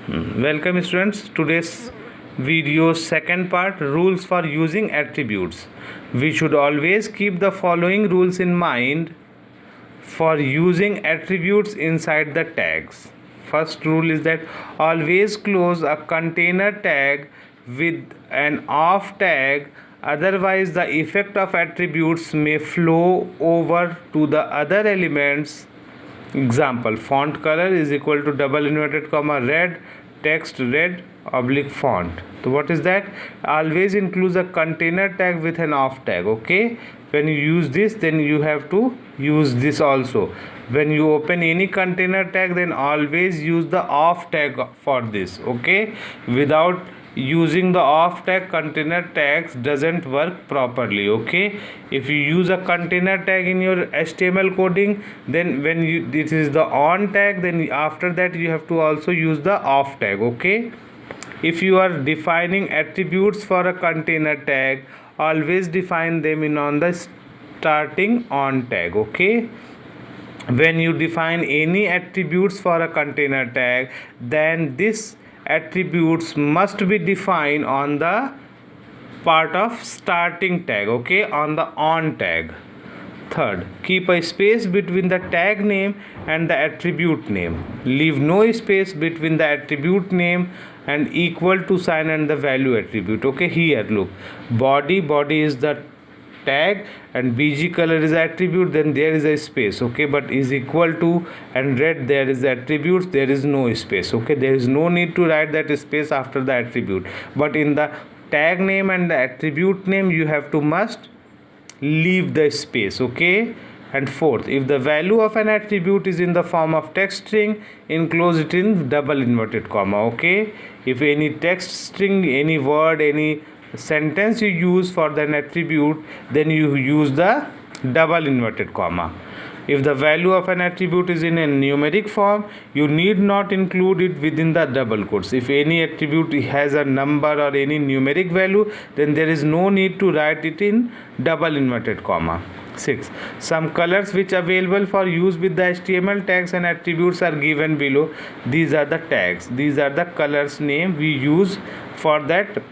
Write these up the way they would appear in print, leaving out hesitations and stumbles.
Welcome students. Today's video second part, rules for using attributes. We should always keep the following rules in mind for using attributes inside the tags. First rule is that always close a container tag with an off tag, otherwise the effect of attributes may flow over to the other elements. Example, font color is equal to double inverted comma red, text red oblique font. So what is that? Always includes a container tag with an off tag. Okay, when you use this, then you have to use this also. When you open any container tag, then always use the off tag for this. Okay, without using the off tag, container tags doesn't work properly. Okay, if you use a container tag in your HTML coding, then when you this is the on tag, then after that you have to also use the off tag. Okay, if you are defining attributes for a container tag, always define them in on the starting on tag. Okay, when you define any attributes for a container tag, then this attributes must be defined on the part of starting tag. Okay, on the on tag. Third, keep a space between the tag name and the attribute name. Leave no space between the attribute name and equal to sign and the value attribute. Okay, here look, body is the tag and bg color is attribute, then there is a space. Okay, but is equal to and red there is attributes, there is no space. Okay, there is no need to write that space after the attribute, but in the tag name and the attribute name you have to must leave the space. Okay, and fourth, if the value of an attribute is in the form of text string, enclose it in double inverted comma. Okay, if any text string, any word, any sentence you use for an attribute, then you use the double inverted comma. If the value of an attribute is in a numeric form, you need not include it within the double quotes. If any attribute has a number or any numeric value, then there is no need to write it in double inverted comma. 6. Some colors which are available for use with the HTML tags and attributes are given below. These are the tags. These are the colors name we use for that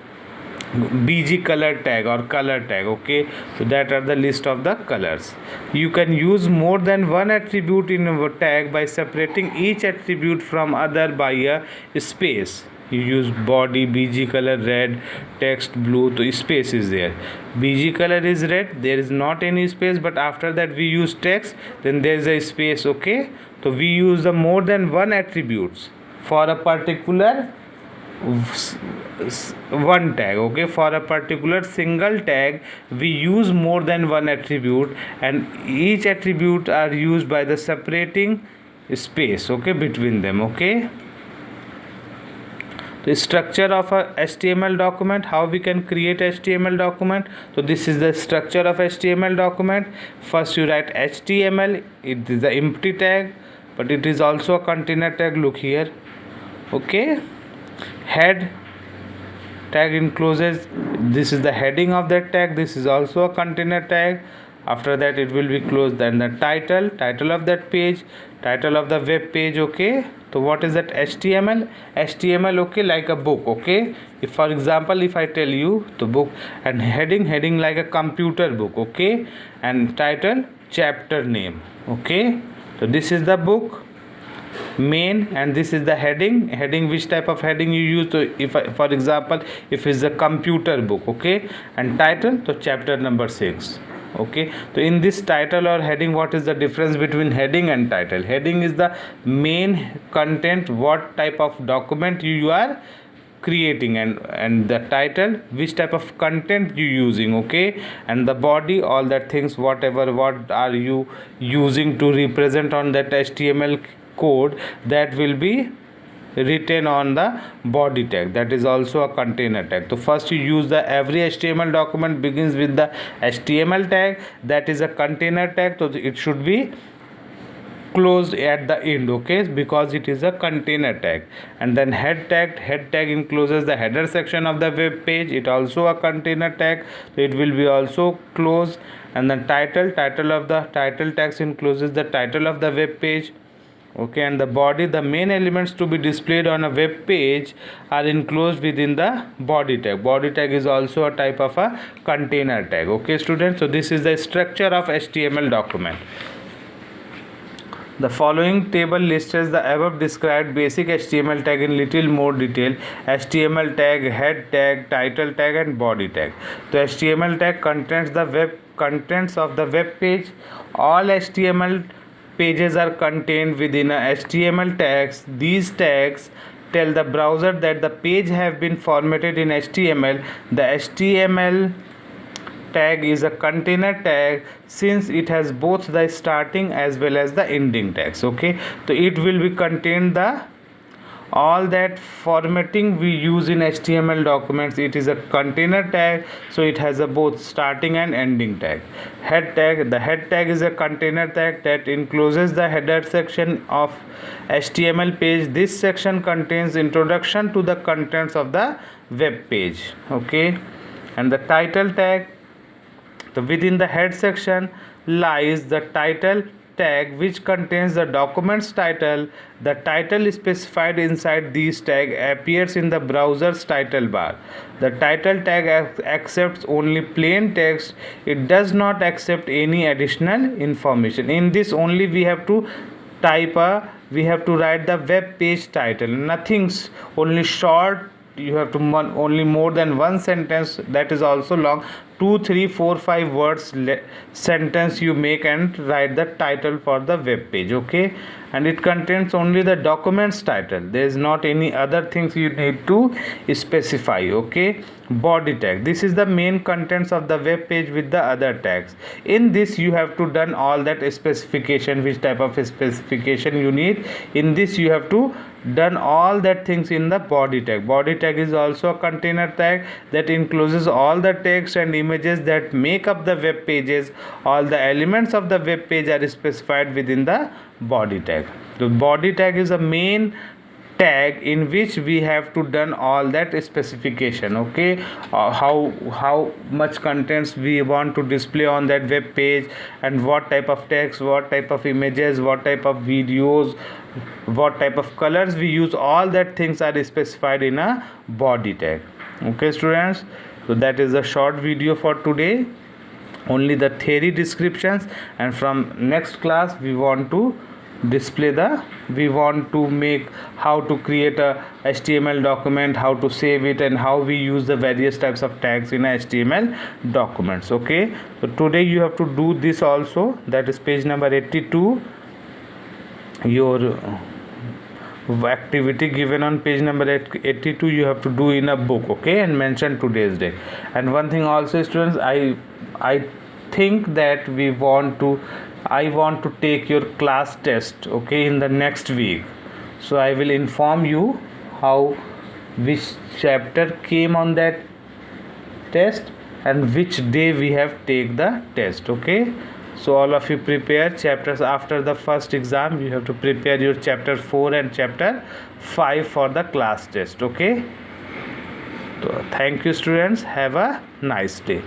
bg color tag or color tag. Okay, so that are the list of the colors. You can use more than one attribute in a tag by separating each attribute from other by a space. You use body bg color red, text blue, so space is there. Bg color is red, there is not any space, but after that we use text, then there is a space. Okay, so we use the more than one attributes for a particular one tag. Okay, for a particular single tag we use more than one attribute, and each attribute are used by the separating space. Okay, between them. Okay, the structure of a HTML document, how we can create HTML document. So this is the structure of HTML document. First you write HTML, it is the empty tag, but it is also a container tag. Look here. Okay, head tag encloses, this is the heading of that tag, this is also a container tag. After that it will be closed. Then the title of that page, title of the web page. Okay, so what is that? HTML. Okay, like a book. Okay, if for example if I tell you the book, and heading like a computer book. Okay, and title chapter name. Okay, so this is the book main, and this is the heading which type of heading you use. So if for example if it's a computer book. Okay, and title, so chapter number 6. Okay, so in this title or heading, what is the difference between heading and title? Heading is the main content, what type of document you are creating, and the title which type of content you using. Okay, and the body, all that things, whatever what are you using to represent on that HTML code, that will be written on the body tag. That is also a container tag. So first you use the every HTML document begins with the HTML tag, that is a container tag, so it should be closed at the end. Okay, because it is a container tag. And then head tag encloses the header section of the web page, it also a container tag, so it will be also closed. And then title of the title tags encloses the title of the web page. okay, and the body, the main elements to be displayed on a web page are enclosed within the body tag. Body tag is also a type of a container tag, okay students. So this is the structure of HTML document. The following table lists the above described basic HTML tag in little more detail. HTML tag, head tag, title tag and body tag. The HTML tag contains the web contents of the web page. All HTML pages are contained within a HTML tags. These tags tell the browser that the page have been formatted in HTML. The HTML tag is a container tag since it has both the starting as well as the ending tags, okay. So it will be contain the all that formatting we use in HTML documents. It is a container tag, so it has a both starting and ending tag. Head tag, the head tag is a container tag that encloses the header section of HTML page. This section contains introduction to the contents of the web page, okay. And the title tag, so within the head section lies the title tag which contains the document's title. The title specified inside these tag appears in the browser's title bar. The title tag accepts only plain text. It does not accept any additional information. In this only we have to we have to write the web page title. Nothing's only short. You have to only more than one sentence, that is also long, 2 3 4 5 words sentence you make and write the title for the web page, okay. And it contains only the document's title. There is not any other things you need to specify, okay. Body tag, this is the main contents of the web page with the other tags. In this you have to done all that specification, which type of specification you need. In this you have to done all that things in the body tag. Body tag is also a container tag that encloses all the text and images that make up the web pages. All the elements of the web page are specified within the body tag. The body tag is a main tag in which we have to done all that specification, okay. How much contents we want to display on that web page, and what type of text, what type of images, what type of videos, what type of colors we use. All that things are specified in a body tag, okay students. So that is a short video for today, only the theory descriptions, and from next class we want to make how to create a HTML document, how to save it, and how we use the various types of tags in HTML documents, okay. So today you have to do this also, that is page number 82. Your activity given on page number 82 you have to do in a book, okay, and mention today's date. And one thing also students, I think that I want to take your class test, okay, in the next week. So I will inform you which chapter came on that test and which day we have take the test, okay. So all of you prepare chapters. After the first exam you have to prepare your chapter 4 and chapter 5 for the class test, okay. So thank you students, have a nice day.